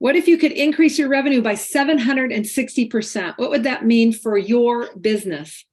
What if you could increase your revenue by 760%? What would that mean for your business?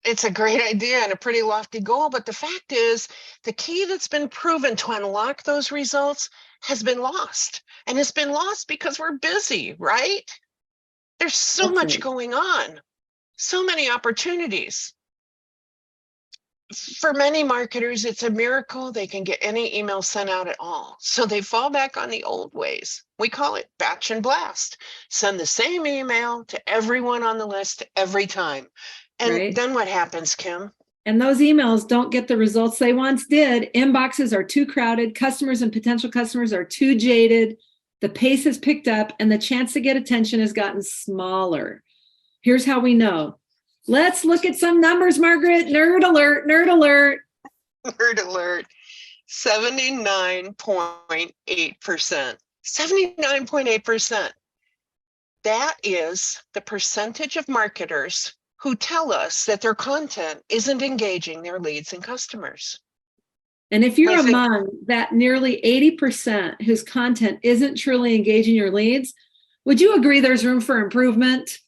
It's a great idea and a pretty lofty goal, but the fact is, the key that's been proven to unlock those results has been lost. And it's been lost because we're busy, right? There's so That's much right. going on, so many opportunities. For many marketers, it's a miracle they can get any email sent out at all. So they fall back on the old ways. We call it batch and blast. Send the same email to everyone on the list every time. And Right. then what happens, Kim? And those emails don't get the results they once did. Inboxes are too crowded. Customers and potential customers are too jaded. The pace has picked up and the chance to get attention has gotten smaller. Here's how we know. Let's look at some numbers, Margaret. Nerd alert, nerd alert. Nerd alert. 79.8%. 79.8%. That is the percentage of marketers who tell us that their content isn't engaging their leads and customers. And if you're among that nearly 80% whose content isn't truly engaging your leads, would you agree there's room for improvement?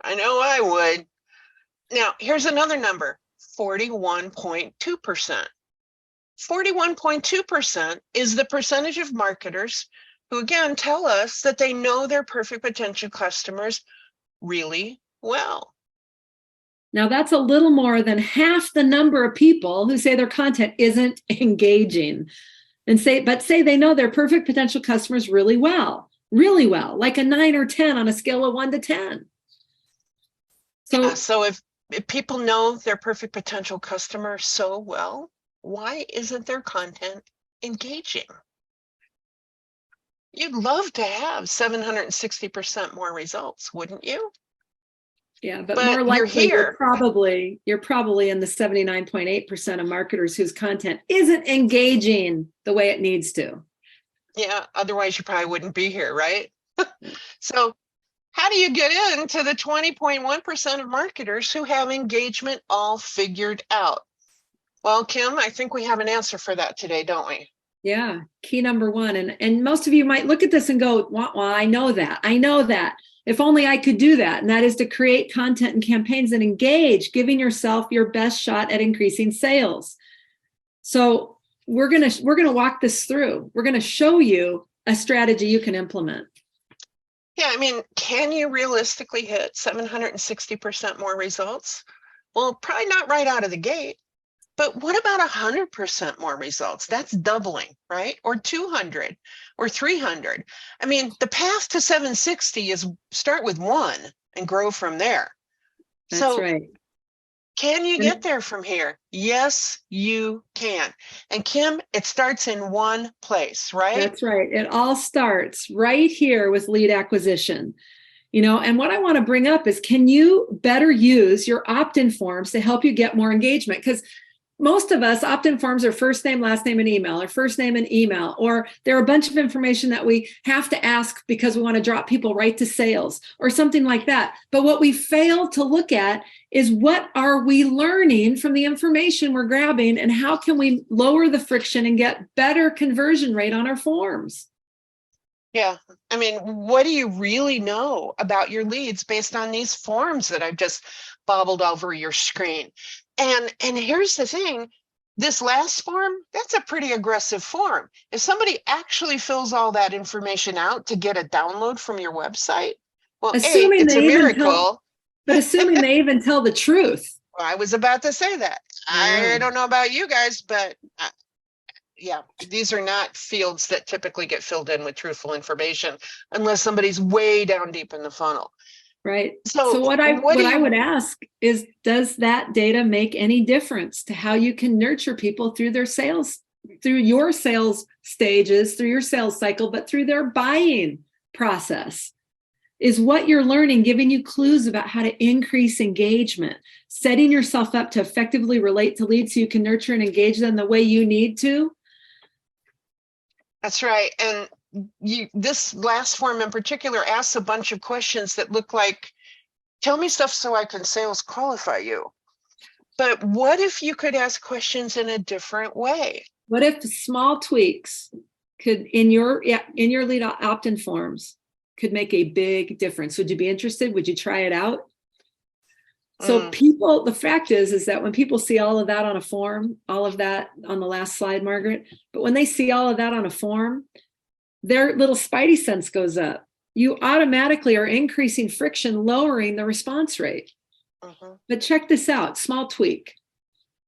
I know I would. Now, here's another number, 41.2%. 41.2% is the percentage of marketers who, again, tell us that they know their perfect potential customers really well. Now, that's a little more than half the number of people who say their content isn't engaging and say they know their perfect potential customers really well, like a 9 or 10 on a scale of 1 to 10. So if people know their perfect potential customer so well, why isn't their content engaging? You'd love to have 760% more results, wouldn't you? Yeah, but more likely you're probably in the 79.8% of marketers whose content isn't engaging the way it needs to. Yeah, otherwise you probably wouldn't be here, right? So how do you get into the 20.1% of marketers who have engagement all figured out? Well, Kim, I think we have an answer for that today, don't we? Yeah, key number one. And most of you might look at this and go, well, I know that. If only I could do that. And that is to create content and campaigns that engage, giving yourself your best shot at increasing sales. So we're gonna walk this through. We're gonna show you a strategy you can implement. Yeah, I mean, can you realistically hit 760% more results? Well, probably not right out of the gate. But what about 100% more results? That's doubling, right? Or 200 or 300. I mean, the path to 760 is start with 1 and grow from there. That's right. Can you get there from here? Yes, you can. And Kim, it starts in one place, right? That's right. It all starts right here with lead acquisition. And what I want to bring up is, can you better use your opt-in forms to help you get more engagement? Because most of us, opt-in forms are first name, last name, and email, or first name and email, or they're a bunch of information that we have to ask because we want to drop people right to sales or something like that. But what we fail to look at is, what are we learning from the information we're grabbing, and how can we lower the friction and get better conversion rate on our forms? Yeah. I mean, what do you really know about your leads based on these forms that I've just bobbled over your screen? And here's the thing, this last form, that's a pretty aggressive form. If somebody actually fills all that information out to get a download from your website, well, assuming it's a miracle. But assuming they even tell the truth. Well, I was about to say that. Yeah. I don't know about you guys, but yeah, these are not fields that typically get filled in with truthful information unless somebody's way down deep in the funnel. Right. So what I would ask is, does that data make any difference to how you can nurture people through their sales, through your sales stages, through your sales cycle, but through their buying process? Is what you're learning giving you clues about how to increase engagement, setting yourself up to effectively relate to leads so you can nurture and engage them the way you need to? That's right. And this last form in particular asks a bunch of questions that look like, tell me stuff so I can sales qualify you. But what if you could ask questions in a different way? What if small tweaks could in your lead opt-in forms could make a big difference. Would you be interested? Would you try it out? So people, the fact is that when people see all of that on a form, all of that on the last slide, Margaret, but when they see all of that on a form, their little spidey sense goes up. You automatically are increasing friction, lowering the response rate. But check this out, small tweak.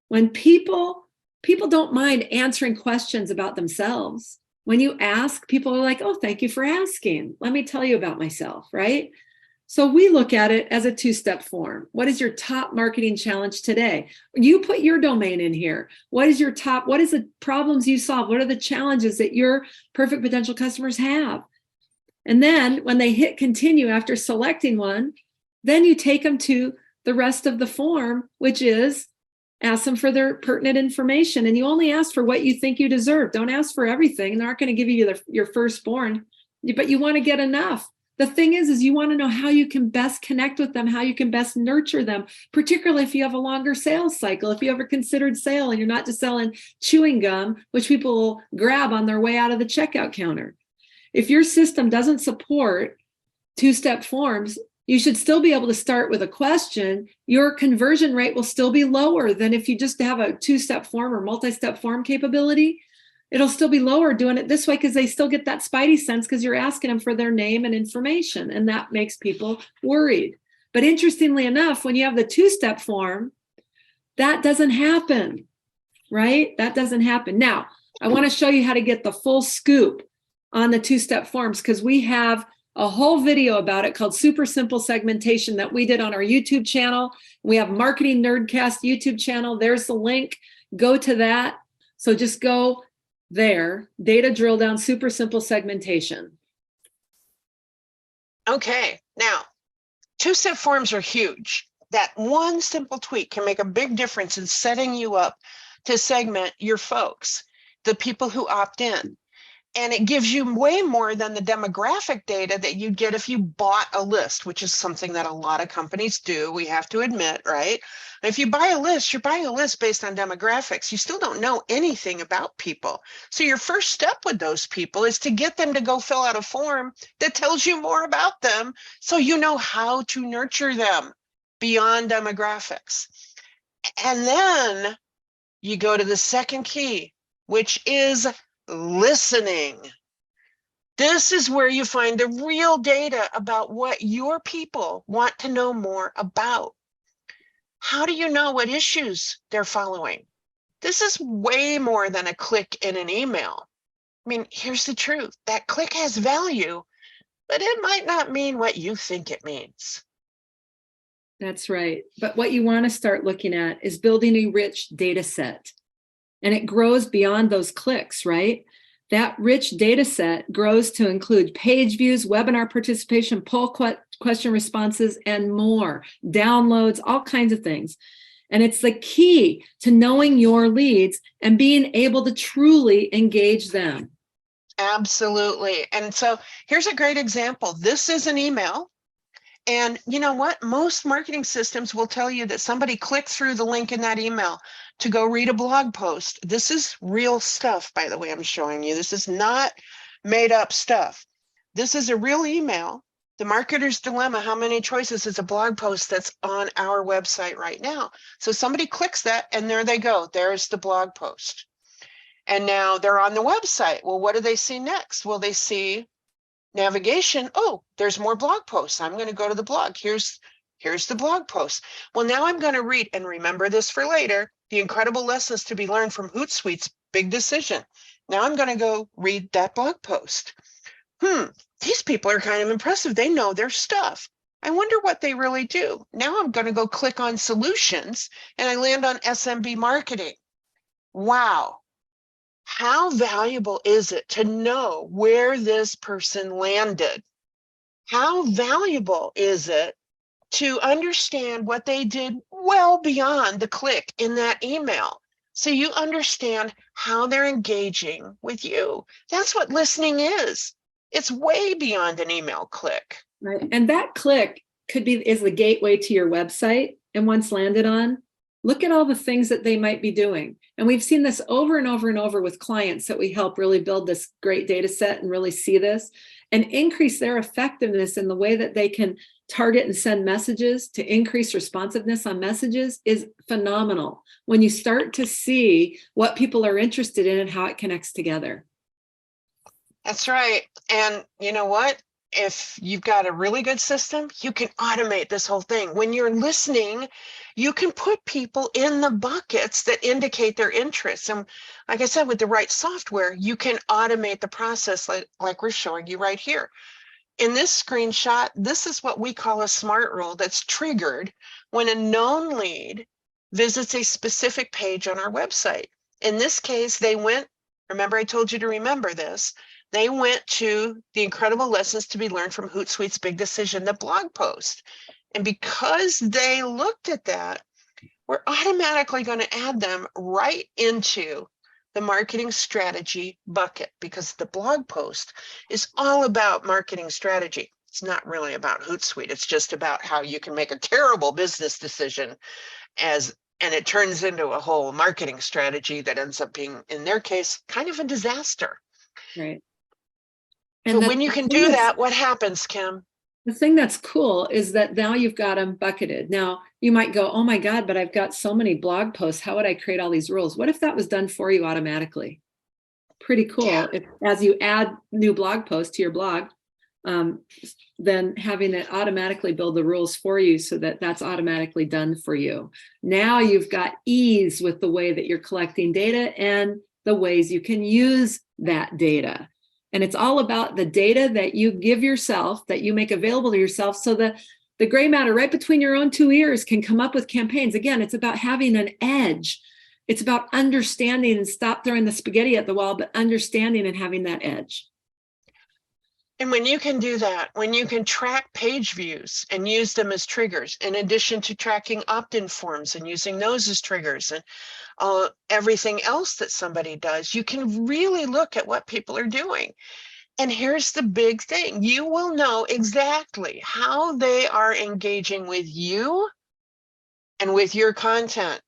When people don't mind answering questions about themselves. When you ask, people are like, oh, thank you for asking. Let me tell you about myself, right? So we look at it as a two-step form. What is your top marketing challenge today? You put your domain in here. What is the problems you solve? What are the challenges that your perfect potential customers have? And then when they hit continue after selecting one, then you take them to the rest of the form, which is ask them for their pertinent information. And you only ask for what you think you deserve. Don't ask for everything. They're not going to give you your firstborn, but you want to get enough. The thing is you want to know how you can best connect with them, how you can best nurture them, particularly if you have a longer sales cycle, if you ever considered sale and you're not just selling chewing gum, which people will grab on their way out of the checkout counter. If your system doesn't support two-step forms, you should still be able to start with a question. Your conversion rate will still be lower than if you just have a two-step form or multi-step form capability. It'll still be lower doing it this way because they still get that spidey sense because you're asking them for their name and information, and that makes people worried. But interestingly enough, when you have the two-step form, that doesn't happen, right? That doesn't happen. Now, I want to show you how to get the full scoop on the two-step forms because we have a whole video about it called Super Simple Segmentation that we did on our YouTube channel. We have Marketing Nerdcast YouTube channel. There's the link. Go to that. So just go there, data drill down, super simple segmentation. Okay, now, two-step forms are huge. That one simple tweak can make a big difference in setting you up to segment your folks, the people who opt in. And it gives you way more than the demographic data that you'd get if you bought a list, which is something that a lot of companies do, we have to admit, right? If you buy a list, you're buying a list based on demographics. You still don't know anything about people. So your first step with those people is to get them to go fill out a form that tells you more about them so you know how to nurture them beyond demographics. And then you go to the second key, which is listening. This is where you find the real data about what your people want to know more about. How do you know what issues they're following? This is way more than a click in an email. I mean, here's the truth. That click has value, but it might not mean what you think it means. That's right. But what you want to start looking at is building a rich data set. And it grows beyond those clicks, right? That rich data set grows to include page views, webinar participation, poll question responses, and more, downloads, all kinds of things. And it's the key to knowing your leads and being able to truly engage them. Absolutely. And so here's a great example. This is an email. And you know what? Most marketing systems will tell you that somebody clicked through the link in that email to go read a blog post. This is real stuff, by the way, I'm showing you. This is not made up stuff. This is a real email. The Marketer's Dilemma, how many choices is a blog post that's on our website right now. So somebody clicks that and there they go. There's the blog post. And now they're on the website. Well, what do they see next? Well, they see navigation. Oh, there's more blog posts. I'm going to go to the blog. Here's the blog post. Well, now I'm going to read, and remember this for later, the incredible lessons to be learned from Hootsuite's big decision. Now I'm going to go read that blog post. These people are kind of impressive. They know their stuff. I wonder what they really do. Now I'm going to go click on solutions and I land on SMB marketing. Wow. How valuable is it to know where this person landed? How valuable is it to understand what they did well beyond the click in that email? So you understand how they're engaging with you. That's what listening is. It's way beyond an email click. Right. And that click is the gateway to your website. And once landed on, Look at all the things that they might be doing. And we've seen this over and over and over with clients that we help really build this great data set and really see this and increase their effectiveness in the way that they can target and send messages to increase responsiveness on messages is phenomenal when you start to see what people are interested in and how it connects together. That's right. And you know what? If you've got a really good system, you can automate this whole thing. When you're listening, you can put people in the buckets that indicate their interests. And like I said, with the right software, you can automate the process like we're showing you right here. In this screenshot, this is what we call a smart rule that's triggered when a known lead visits a specific page on our website. In this case, they went, remember I told you to remember this, they went to the incredible lessons to be learned from Hootsuite's Big Decision, the blog post. And because they looked at that, we're automatically going to add them right into the marketing strategy bucket, because the blog post is all about marketing strategy. It's not really about Hootsuite. It's just about how you can make a terrible business decision and it turns into a whole marketing strategy that ends up being, in their case, kind of a disaster. Right. But when you can do that, what happens, Kim? The thing that's cool is that now you've got them bucketed. Now you might go, oh my God, but I've got so many blog posts. How would I create all these rules? What if that was done for you automatically? Pretty cool. Yeah. If, as you add new blog posts to your blog, then having it automatically build the rules for you so that that's automatically done for you. Now you've got ease with the way that you're collecting data and the ways you can use that data. And it's all about the data that you give yourself, that you make available to yourself, so that the gray matter right between your own two ears can come up with campaigns. Again, it's about having an edge. It's about understanding, and stop throwing the spaghetti at the wall, but understanding and having that edge. And when you can do that, when you can track page views and use them as triggers, in addition to tracking opt-in forms and using those as triggers, and everything else that somebody does, you can really look at what people are doing. And here's the big thing. You will know exactly how they are engaging with you and with your content.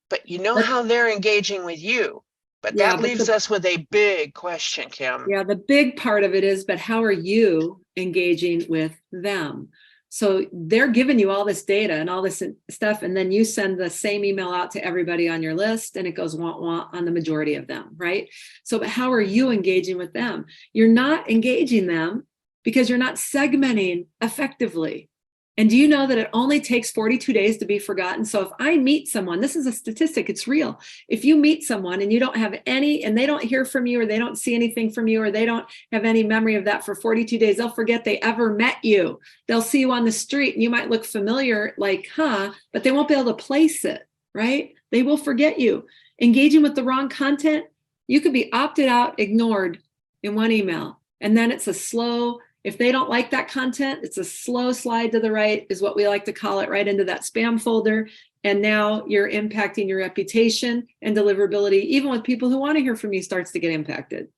But you know how they're engaging with you. But that leaves us with a big question, Kim. Yeah, the big part of it is, but how are you engaging with them? So they're giving you all this data and all this stuff, and then you send the same email out to everybody on your list, and it goes wah on the majority of them, right? So, but how are you engaging with them? You're not engaging them because you're not segmenting effectively. And do you know that it only takes 42 days to be forgotten? So if I meet someone, this is a statistic, it's real. If you meet someone and you don't have any, and they don't hear from you, or they don't see anything from you, or they don't have any memory of that for 42 days, they'll forget they ever met you. They'll see you on the street and you might look familiar, like, but they won't be able to place it, right? They will forget you. Engaging with the wrong content, you could be opted out, ignored in one email. And then it's a slow, if they don't like that content, it's a slow slide to the right, is what we like to call it, right into that spam folder. And now you're impacting your reputation and deliverability, even with people who want to hear from you, starts to get impacted.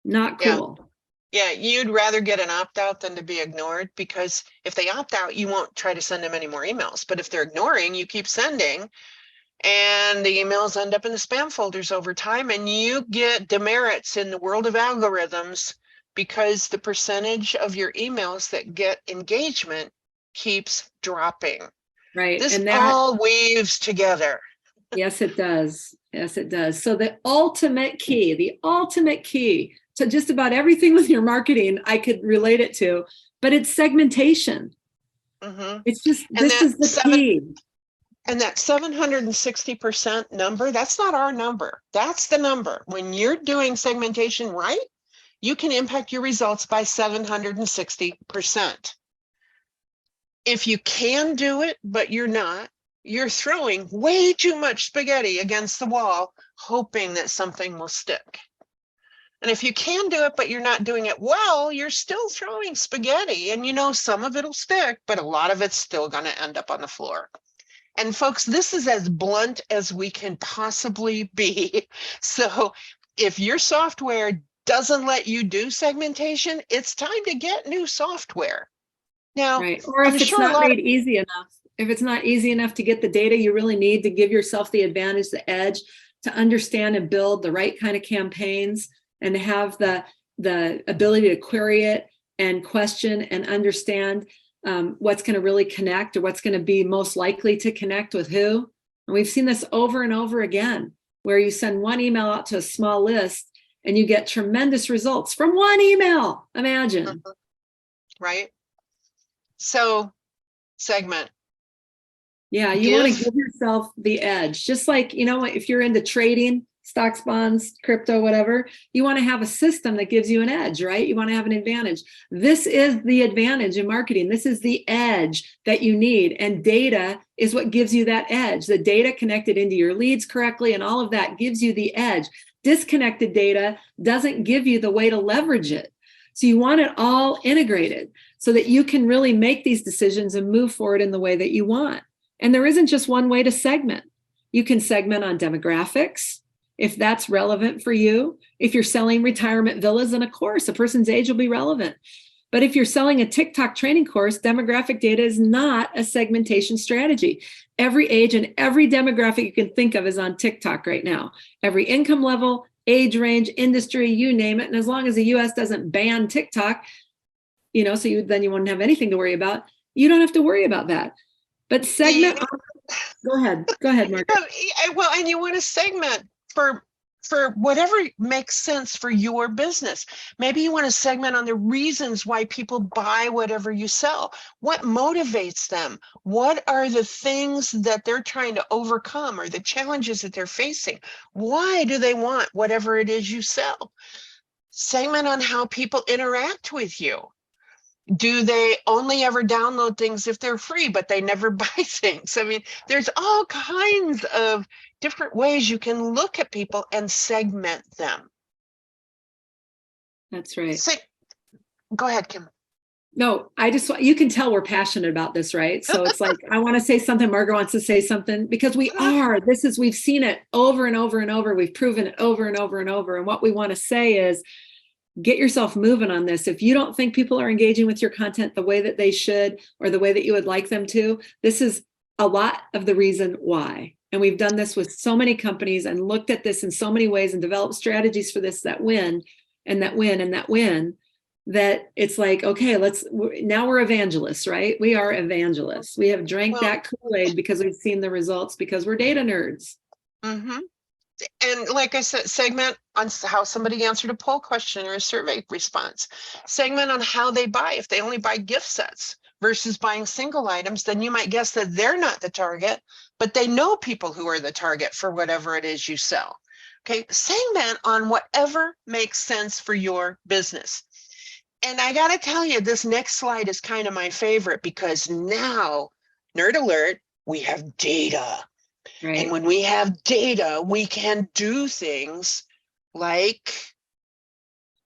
Not cool. Yeah, you'd rather get an opt-out than to be ignored, because if they opt out, you won't try to send them any more emails. But if they're ignoring, you keep sending, and the emails end up in the spam folders over time, and you get demerits in the world of algorithms, because the percentage of your emails that get engagement keeps dropping. Right. This and that all weaves together. Yes, it does. Yes, it does. So the ultimate key to just about everything with your marketing, I could relate it to, but it's segmentation. It's just, this is the key. And that 760% number, that's not our number. That's the number. When you're doing segmentation right, you can impact your results by 760%. If you can do it, but you're not, you're throwing way too much spaghetti against the wall, hoping that something will stick. And if you can do it, but you're not doing it well, you're still throwing spaghetti. And you know, some of it'll stick, but a lot of it's still going to end up on the floor. And folks, this is as blunt as we can possibly be. So if your software doesn't let you do segmentation, it's time to get new software. Now, right. Or if it's not made easy enough, if it's not easy enough to get the data you really need to give yourself the advantage, the edge, to understand and build the right kind of campaigns and to have the ability to query it and question and understand what's going to really connect or what's going to be most likely to connect with who. And we've seen this over and over again, where you send one email out to a small list and you get tremendous results from one email. Imagine. Right. So segment. Yeah, you want to give yourself the edge. Just like, if you're into trading, stocks, bonds, crypto, whatever, you want to have a system that gives you an edge, right? You want to have an advantage. This is the advantage in marketing. This is the edge that you need. And data is what gives you that edge. The data connected into your leads correctly and all of that gives you the edge. Disconnected data doesn't give you the way to leverage it. So you want it all integrated so that you can really make these decisions and move forward in the way that you want. And there isn't just one way to segment. You can segment on demographics, if that's relevant for you. If you're selling retirement villas, then of course, a person's age will be relevant. But if you're selling a TikTok training course, demographic data is not a segmentation strategy. Every age and every demographic you can think of is on TikTok right now. Every income level, age range, industry, you name it. And as long as the US doesn't ban TikTok, so then you won't have anything to worry about. You don't have to worry about that. But segment. Go ahead, Margaret. Well, and you want to segment for whatever makes sense for your business. Maybe you want to segment on the reasons why people buy whatever you sell. What motivates them? What are the things that they're trying to overcome or the challenges that they're facing? Why do they want whatever it is you sell? Segment on how people interact with you. Do they only ever download things if they're free, but they never buy things? I mean, there's all kinds of different ways you can look at people and segment them. That's right. Go ahead, Kim. No, you can tell we're passionate about this, right? So it's like, I want to say something, Margaret wants to say something, because we've seen it over and over and over. We've proven it over and over and over. And what we want to say is, get yourself moving on this. If you don't think people are engaging with your content the way that they should, or the way that you would like them to, this is a lot of the reason why. And we've done this with so many companies and looked at this in so many ways and developed strategies for this that win and that win and that win, that it's like, okay, now we're evangelists, right? We are evangelists. We have drank that Kool-Aid because we've seen the results, because we're data nerds. Mm-hmm. And like I said, segment on how somebody answered a poll question or a survey response. Segment on how they buy. If they only buy gift sets versus buying single items, then you might guess that they're not the target, but they know people who are the target for whatever it is you sell. Okay, segment on whatever makes sense for your business. And I got to tell you, this next slide is kind of my favorite, because now, nerd alert, we have data. Right. And when we have data, we can do things like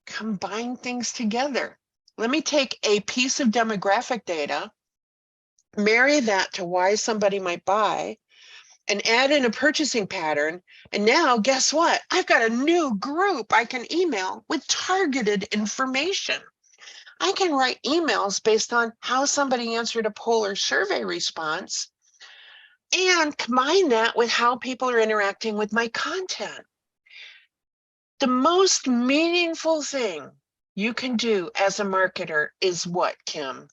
combine things together. Let me take a piece of demographic data, marry that to why somebody might buy, and add in a purchasing pattern. And now, guess what? I've got a new group I can email with targeted information. I can write emails based on how somebody answered a poll or survey response, and combine that with how people are interacting with my content. The most meaningful thing you can do as a marketer is what, Kim?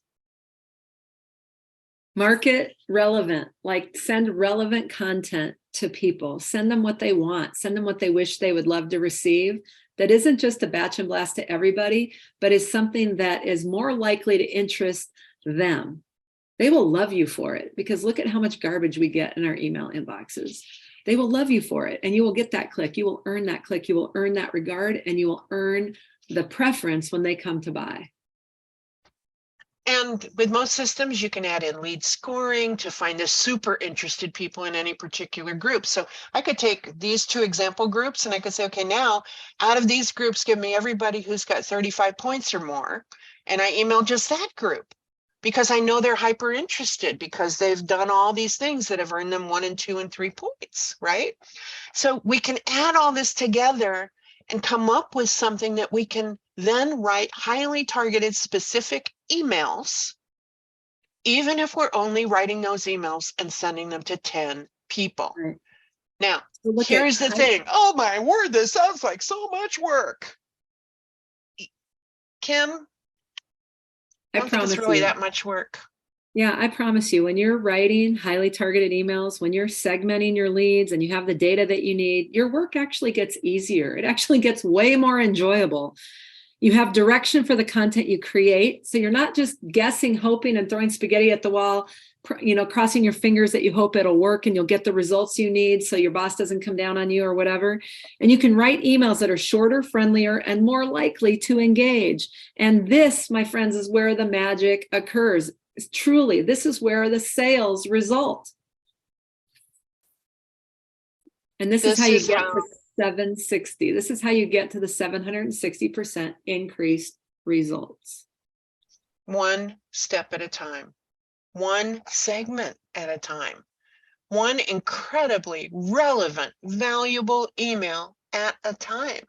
Market relevant, like send relevant content to people. Send them what they want. Send them what they wish they would love to receive. That isn't just a batch and blast to everybody, but is something that is more likely to interest them. They will love you for it, because look at how much garbage we get in our email inboxes. They will love you for it, and you will get that click. You will earn that click. You will earn that regard, and you will earn the preference when they come to buy. And with most systems, you can add in lead scoring to find the super interested people in any particular group. So I could take these two example groups and I could say, okay, now out of these groups, give me everybody who's got 35 points or more. And I email just that group, because I know they're hyper interested, because they've done all these things that have earned them 1 and 2 and 3 points, right? So we can add all this together and come up with something that we can then write highly targeted specific emails even if we're only writing those emails and sending them to 10 people. Right. Now, So look here's the thing. Oh my word, this sounds like so much work. Kim, I don't think it's really that much work. Yeah, I promise you, when you're writing highly targeted emails, when you're segmenting your leads and you have the data that you need, your work actually gets easier. It actually gets way more enjoyable. You have direction for the content you create. So you're not just guessing, hoping, and throwing spaghetti at the wall, crossing your fingers that you hope it'll work and you'll get the results you need so your boss doesn't come down on you or whatever. And you can write emails that are shorter, friendlier, and more likely to engage. And this, my friends, is where the magic occurs. Truly, this is where the sales result. And this is how you get to 760. This is how you get to the 760% increased results. One step at a time, one segment at a time, one incredibly relevant, valuable email at a time.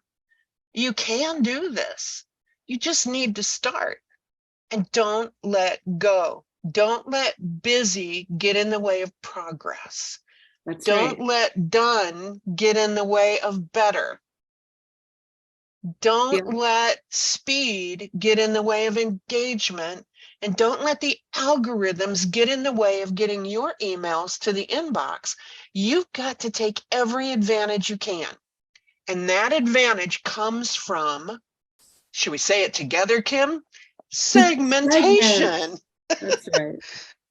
You can do this. You just need to start. And don't let go. Don't let busy get in the way of progress. That's Don't right. let done get in the way of better. Don't let speed get in the way of engagement. And don't let the algorithms get in the way of getting your emails to the inbox. You've got to take every advantage you can. And that advantage comes from, should we say it together, Kim? Segmentation. That's right.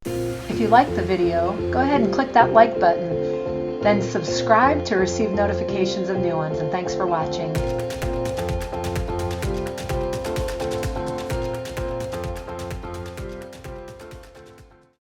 If you liked the video, go ahead and click that like button. Then subscribe to receive notifications of new ones. And thanks for watching.